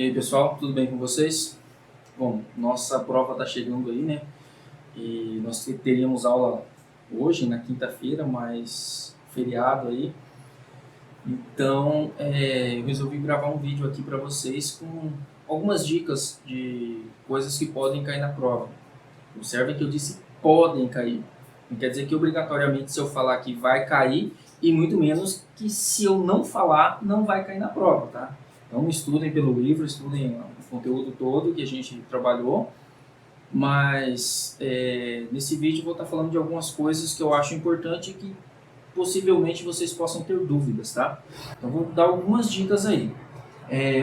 aí pessoal, tudo bem com vocês? Bom, nossa prova está chegando aí, né? E nós teríamos aula hoje, na quinta-feira, mas feriado aí. Então, eu resolvi gravar um vídeo aqui para vocês com algumas dicas de coisas que podem cair na prova. Observem que eu disse podem cair. Não quer dizer que obrigatoriamente se eu falar que vai cair, e muito menos que se eu não falar, não vai cair na prova, tá? Então estudem pelo livro, estudem o conteúdo todo que a gente trabalhou, mas nesse vídeo eu vou estar falando de algumas coisas que eu acho importante e que possivelmente vocês possam ter dúvidas, tá? Então vou dar algumas dicas aí.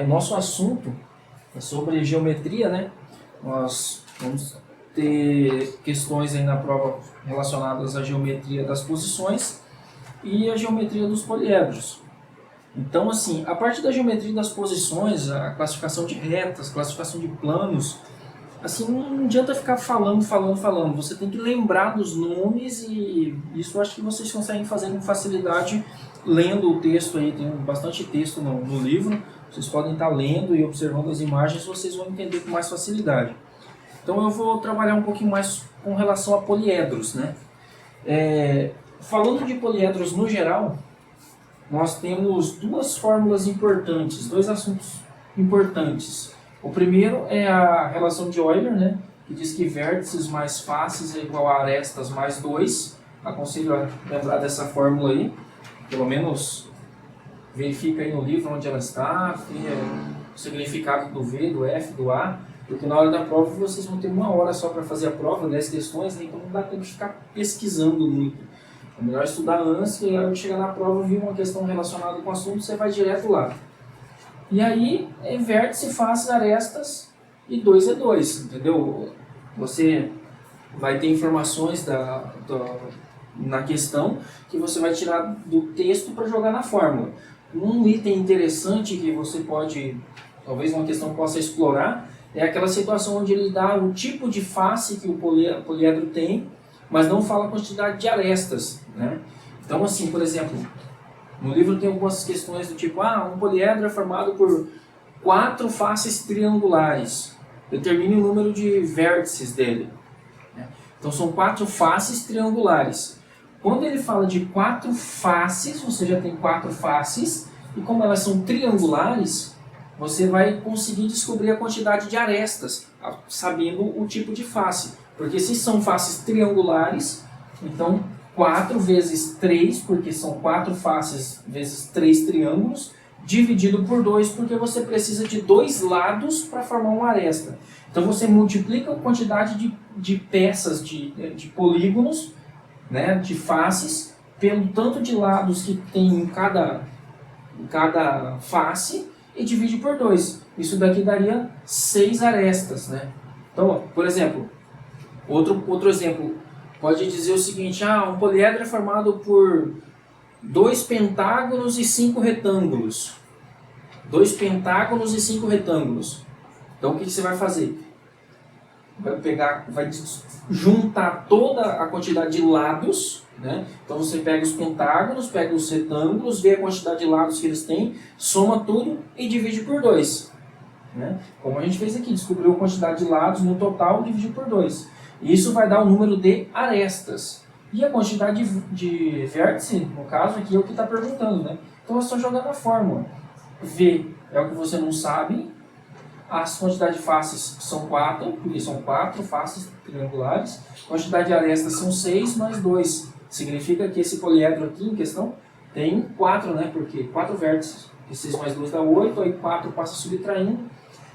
O nosso assunto é sobre geometria, né? Nós vamos ter questões aí na prova relacionadas à geometria das posições e a geometria dos poliedros. Então, assim, a parte da geometria das posições, a classificação de retas, classificação de planos, assim, não adianta ficar falando. Você tem que lembrar dos nomes e isso eu acho que vocês conseguem fazer com facilidade lendo o texto aí. Tem bastante texto no livro. Vocês podem estar lendo e observando as imagens, vocês vão entender com mais facilidade. Então eu vou trabalhar um pouquinho mais com relação a poliedros, né? Falando de poliedros no geral, nós temos duas fórmulas importantes, dois assuntos importantes. O primeiro é a relação de Euler, né, que diz que vértices mais faces é igual a arestas mais 2. Aconselho a lembrar dessa fórmula aí, pelo menos verifica aí no livro onde ela está, o significado do V, do F, do A, porque na hora da prova vocês vão ter 1 hora só para fazer a prova, 10 questões, né, então não dá tempo de ficar pesquisando muito. É melhor estudar antes, que aí chegar na prova, vir uma questão relacionada com o assunto, você vai direto lá. E aí, vértice, faces, arestas, e 2 é 2, entendeu? Você vai ter informações na questão que você vai tirar do texto para jogar na fórmula. Um item interessante que você pode, talvez uma questão possa explorar, é aquela situação onde ele dá o tipo de face que o poliedro tem, mas não fala a quantidade de arestas, né? Então, assim, por exemplo, no livro tem algumas questões do tipo, um poliedro é formado por 4 faces triangulares, determine o número de vértices dele, né? Então, são 4 faces triangulares. Quando ele fala de 4 faces, você já tem 4 faces, e como elas são triangulares, você vai conseguir descobrir a quantidade de arestas, sabendo o tipo de face. Porque se são faces triangulares, então 4 vezes 3, porque são 4 faces vezes 3 triângulos, dividido por 2, porque você precisa de 2 lados para formar uma aresta. Então você multiplica a quantidade de peças, de polígonos, né, de faces, pelo tanto de lados que tem em cada face, e divide por 2. Isso daqui daria 6 arestas, né? Então, por exemplo, outro exemplo, pode dizer o seguinte, um poliedro é formado por 2 pentágonos e 5 retângulos. 2 pentágonos e 5 retângulos. Então o que você vai fazer? Vai juntar toda a quantidade de lados, né? Então você pega os pentágonos, pega os retângulos, vê a quantidade de lados que eles têm, soma tudo e divide por 2. Né? Como a gente fez aqui, descobriu a quantidade de lados no total, dividiu por 2. Isso vai dar o número de arestas. E a quantidade de vértice, no caso, aqui é o que está perguntando, né? Então é só jogar na fórmula. V é o que você não sabe. As quantidades de faces são 4, porque são 4 faces triangulares. A quantidade de arestas são 6 mais 2. Significa que esse poliedro aqui em questão tem 4, né? Porque 4 vértices. E 6 mais 2 dá 8, aí 4 passa subtraindo.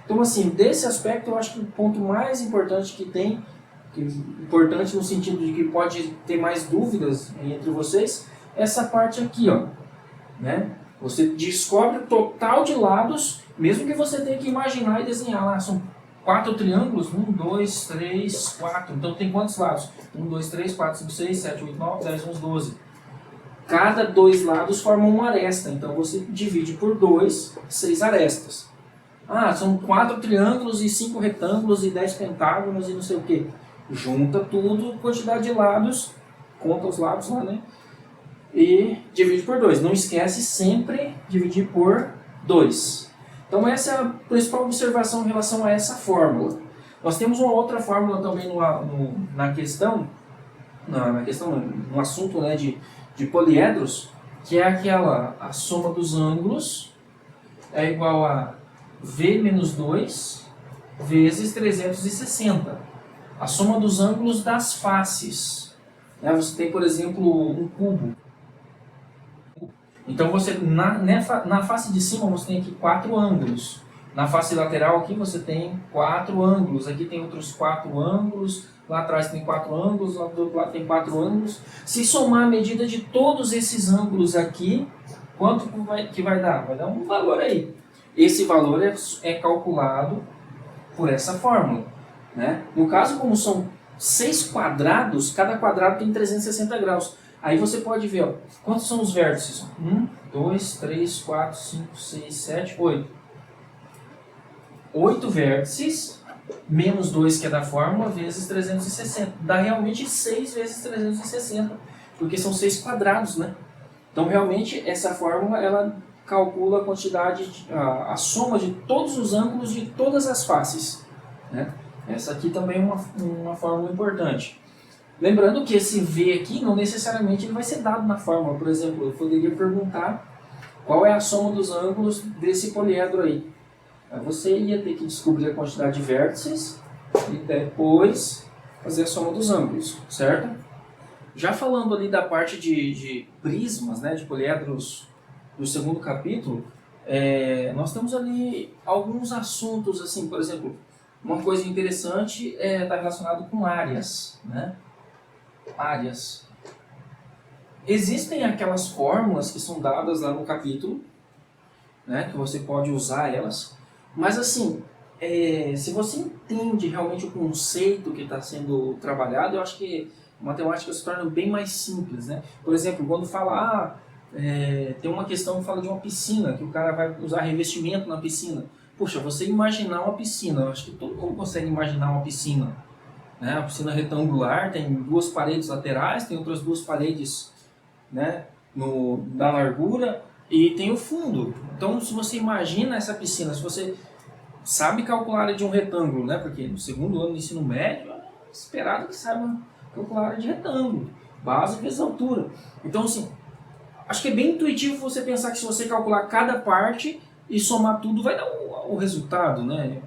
Então, assim, desse aspecto, eu acho que o ponto mais importante que tem, importante no sentido de que pode ter mais dúvidas entre vocês, é essa parte aqui, ó, né? Você descobre o total de lados, mesmo que você tenha que imaginar e desenhar lá, são 4 triângulos, 1, 2, 3, 4, então tem quantos lados? 1, 2, 3, 4, 5, 6, 7, 8, 9, 10, 11, 12. Cada 2 lados formam uma aresta, então você divide por 2, 6 arestas. São 4 triângulos e 5 retângulos e 10 pentágonos e não sei o que. Junta tudo, quantidade de lados, conta os lados lá, né? E divide por 2. Não esquece sempre dividir por 2. Então essa é a principal observação em relação a essa fórmula. Nós temos uma outra fórmula também no assunto, né, de poliedros, que é aquela, a soma dos ângulos é igual a V menos 2 vezes 360. A soma dos ângulos das faces. Né? Você tem, por exemplo, um cubo. Então, você na face de cima você tem aqui 4 ângulos. Na face lateral aqui você tem 4 ângulos. Aqui tem outros 4 ângulos. Lá atrás tem 4 ângulos. Lá do outro lado tem 4 ângulos. Se somar a medida de todos esses ângulos aqui, quanto que vai dar? Vai dar um valor aí. Esse valor é calculado por essa fórmula. Né? No caso, como são 6 quadrados, cada quadrado tem 360 graus. Aí você pode ver, ó, quantos são os vértices? 1, 2, 3, 4, 5, 6, 7, 8. 8 vértices, menos 2 que é da fórmula, vezes 360. Dá realmente 6 vezes 360, porque são 6 quadrados, né? Então, realmente, essa fórmula, ela calcula a quantidade, a soma de todos os ângulos de todas as faces. Né? Essa aqui também é uma fórmula importante. Lembrando que esse V aqui não necessariamente ele vai ser dado na fórmula. Por exemplo, eu poderia perguntar qual é a soma dos ângulos desse poliedro aí. Aí você ia ter que descobrir a quantidade de vértices e depois fazer a soma dos ângulos, certo? Já falando ali da parte de prismas, né, de poliedros do segundo capítulo, nós temos ali alguns assuntos, assim, por exemplo, uma coisa interessante está relacionado com áreas, né? Áreas. Existem aquelas fórmulas que são dadas lá no capítulo, né, que você pode usar elas, mas assim, se você entende realmente o conceito que está sendo trabalhado, eu acho que a matemática se torna bem mais simples, né? Por exemplo, quando fala, tem uma questão que fala de uma piscina, que o cara vai usar revestimento na piscina. Puxa, você imaginar uma piscina, eu acho que todo mundo consegue imaginar uma piscina. Né? A piscina retangular tem 2 paredes laterais, tem outras 2 paredes, né, da largura e tem o fundo. Então, se você imagina essa piscina, se você sabe calcular a área de um retângulo, né, porque no segundo ano do ensino médio é esperado que saiba calcular a área de retângulo, base vezes altura. Então, assim, acho que é bem intuitivo você pensar que se você calcular cada parte e somar tudo, vai dar o resultado, né?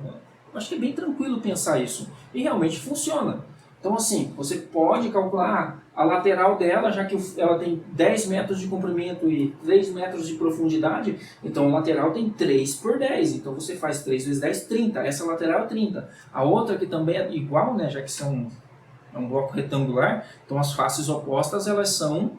Acho que é bem tranquilo pensar isso. E realmente funciona. Então, assim, você pode calcular a lateral dela, já que ela tem 10 metros de comprimento e 3 metros de profundidade, então a lateral tem 3 por 10. Então, você faz 3 vezes 10, 30. Essa lateral é 30. A outra, que também é igual, né, já que é um bloco retangular, então as faces opostas elas são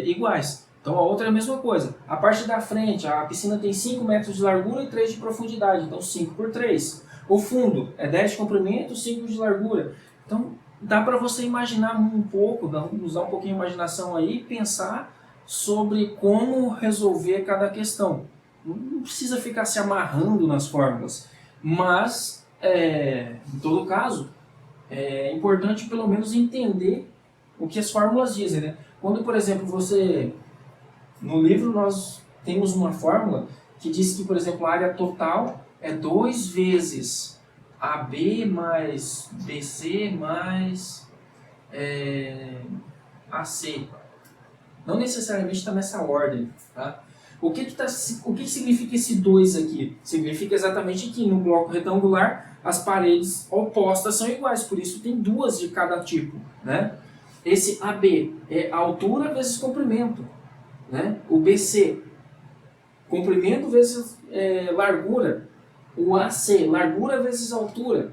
iguais. Então, a outra é a mesma coisa. A parte da frente, a piscina tem 5 metros de largura e 3 de profundidade. Então, 5 por 3. O fundo é 10 de comprimento, 5 de largura. Então, dá para você imaginar um pouco, usar um pouquinho de imaginação aí e pensar sobre como resolver cada questão. Não precisa ficar se amarrando nas fórmulas. Mas, em todo caso, é importante pelo menos entender o que as fórmulas dizem. Né? Quando, por exemplo, no livro nós temos uma fórmula que diz que, por exemplo, a área total é 2 vezes AB mais BC mais AC. Não necessariamente está nessa ordem. Tá? O que significa esse 2 aqui? Significa exatamente que no bloco retangular as paredes opostas são iguais, por isso tem 2 de cada tipo. Né? Esse AB é altura vezes comprimento. Né? O BC, comprimento vezes largura. O AC, largura vezes altura.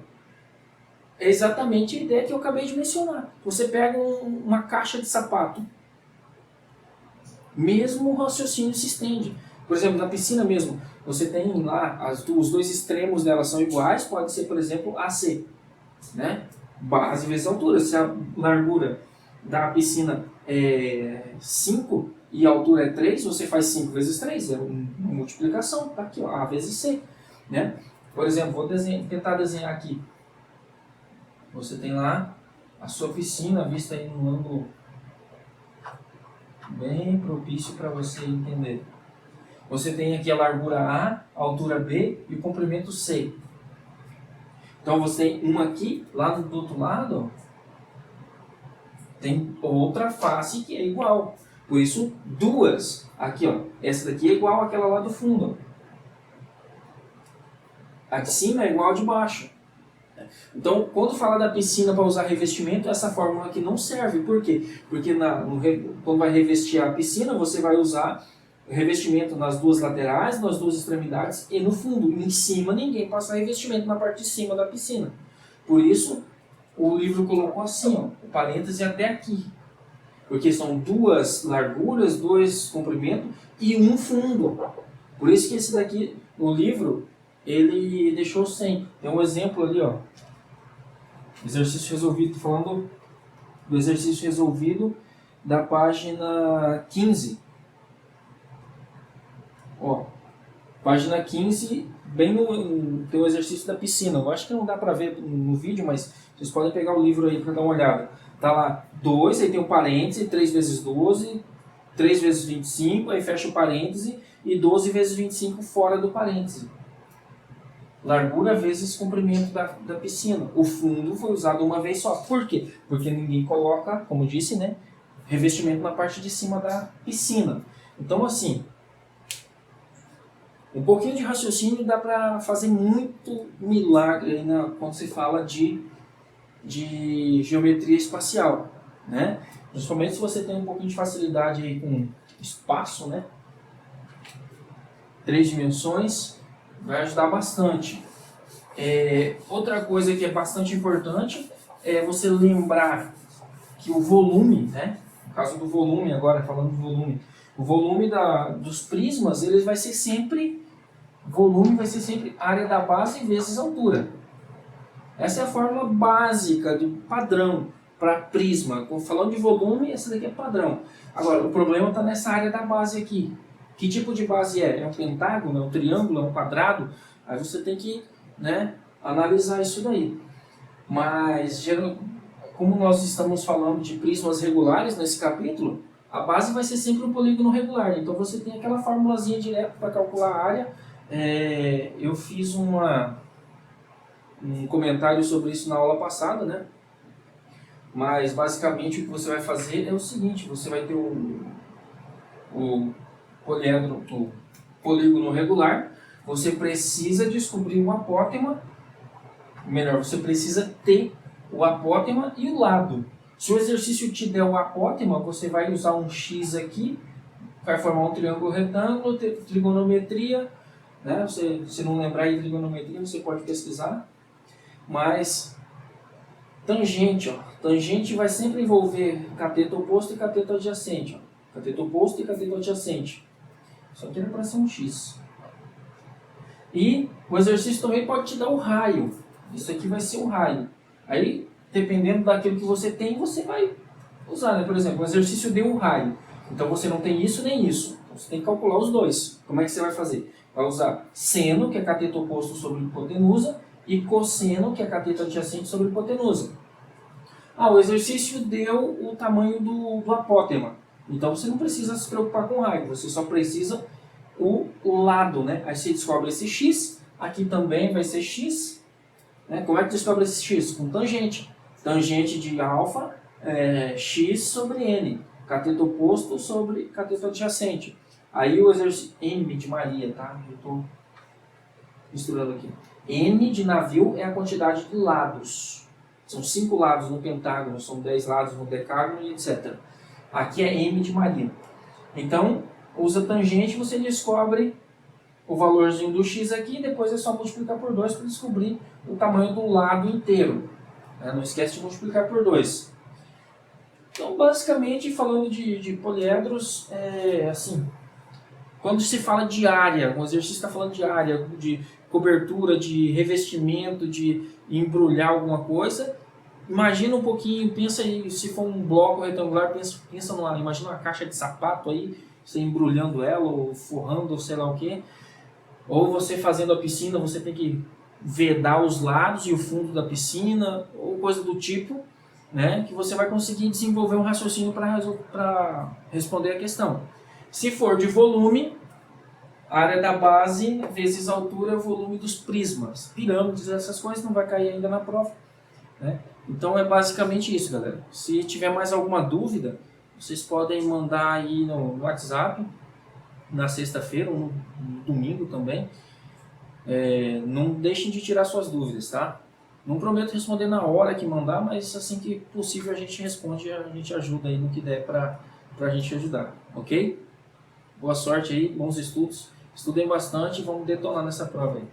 É exatamente a ideia que eu acabei de mencionar. Você pega uma caixa de sapato, mesmo o raciocínio se estende. Por exemplo, na piscina mesmo, você tem lá, os 2 extremos dela são iguais, pode ser, por exemplo, AC. Né? Base vezes altura. Se a largura da piscina é 5 e a altura é 3, você faz 5 vezes 3, é uma multiplicação, tá aqui, ó, A vezes C. Né? Por exemplo, vou tentar desenhar aqui. Você tem lá a sua piscina vista em um ângulo bem propício para você entender. Você tem aqui a largura A, a altura B e o comprimento C. Então você tem um aqui, lá do outro lado, tem outra face que é igual. Por isso, duas. Aqui, ó, essa daqui é igual àquela lá do fundo. A de cima é igual a de baixo. Então, quando fala da piscina para usar revestimento, essa fórmula aqui não serve. Por quê? Porque quando vai revestir a piscina, você vai usar revestimento nas duas laterais, nas duas extremidades e no fundo. Em cima, ninguém passa revestimento na parte de cima da piscina. Por isso, o livro colocou assim, ó, o parêntese até aqui. Porque são duas larguras, dois comprimentos e um fundo. Por isso que esse daqui, no livro, ele deixou sem. Tem um exemplo ali, ó. Exercício resolvido, falando do exercício resolvido da página 15. Ó, página 15, bem no tem o exercício da piscina. Eu acho que não dá pra ver no vídeo, mas vocês podem pegar o livro aí para dar uma olhada. Tá lá 2, aí tem um parêntese, 3 vezes 12, 3 vezes 25, aí fecha o parêntese e 12 vezes 25 fora do parêntese. Largura vezes comprimento da piscina. O fundo foi usado uma vez só. Por quê? Porque ninguém coloca, como disse, né, revestimento na parte de cima da piscina. Então, assim, um pouquinho de raciocínio dá para fazer muito milagre aí quando se fala de geometria espacial, né? Principalmente se você tem um pouquinho de facilidade aí com espaço, né? 3 dimensões, vai ajudar bastante. Outra coisa que é bastante importante é você lembrar que o volume, né? No caso do volume, agora falando do volume, o volume dos prismas, ele vai ser sempre, volume vai ser sempre área da base vezes altura. Essa é a fórmula básica, do padrão para prisma. Falando de volume, essa daqui é padrão. Agora, o problema está nessa área da base aqui. Que tipo de base é? É um pentágono, é um triângulo, é um quadrado? Aí você tem que, né, analisar isso daí. Mas, como nós estamos falando de prismas regulares nesse capítulo, a base vai ser sempre um polígono regular. Então você tem aquela formulazinha direta para calcular a área. Eu fiz um comentário sobre isso na aula passada, né? Mas basicamente o que você vai fazer é o seguinte: você vai ter o polígono regular, você precisa descobrir o apótema, melhor, você precisa ter o apótema e o lado. Se o exercício te der o apótema, você vai usar um X aqui, vai formar um triângulo retângulo, trigonometria, né? Se não lembrar de trigonometria, você pode pesquisar. Mas tangente, ó, tangente vai sempre envolver cateto oposto e cateto adjacente, ó. Cateto oposto e cateto adjacente. Só que era para ser um X. E o exercício também pode te dar o raio. Isso aqui vai ser o raio. Aí, dependendo daquilo que você tem, você vai usar, né? Por exemplo, o exercício deu um raio. Então você não tem isso nem isso. Então, você tem que calcular os dois. Como é que você vai fazer? Vai usar seno, que é cateto oposto sobre hipotenusa, e cosseno, que é cateto adjacente sobre hipotenusa. O exercício deu o tamanho do apótema. Então você não precisa se preocupar com o raio, você só precisa o lado, né? Aí você descobre esse x, aqui também vai ser x. Né? Como é que descobre esse x? Com tangente. Tangente de alfa é x sobre n. Cateto oposto sobre cateto adjacente. Aí o exercício M de Maria, tá? Eu estou misturando aqui. N de navio é a quantidade de lados. São 5 lados no pentágono, são 10 lados no decágono e etc. Aqui é M de Maria. Então, usa tangente, você descobre o valorzinho do x aqui, depois é só multiplicar por 2 para descobrir o tamanho do lado inteiro. Não esquece de multiplicar por 2. Então, basicamente, falando de poliedros, assim, quando se fala de área, o exercício está falando de área, de cobertura, de revestimento, de embrulhar alguma coisa, imagina um pouquinho, pensa aí, se for um bloco retangular, pensa numa, imagina uma caixa de sapato aí, você embrulhando ela, ou forrando, ou sei lá o que. Ou você fazendo a piscina, você tem que vedar os lados e o fundo da piscina, ou coisa do tipo, né, que você vai conseguir desenvolver um raciocínio para responder a questão. Se for de volume, A área da base vezes a altura e o volume dos prismas. Pirâmides, essas coisas não vai cair ainda na prova, né? Então é basicamente isso, galera. Se tiver mais alguma dúvida, vocês podem mandar aí no WhatsApp, na sexta-feira ou no domingo também. Não deixem de tirar suas dúvidas, tá? Não prometo responder na hora que mandar, mas assim que possível a gente responde e a gente ajuda aí no que der pra gente ajudar, ok? Boa sorte aí, bons estudos. Estudem bastante e vamos detonar nessa prova aí.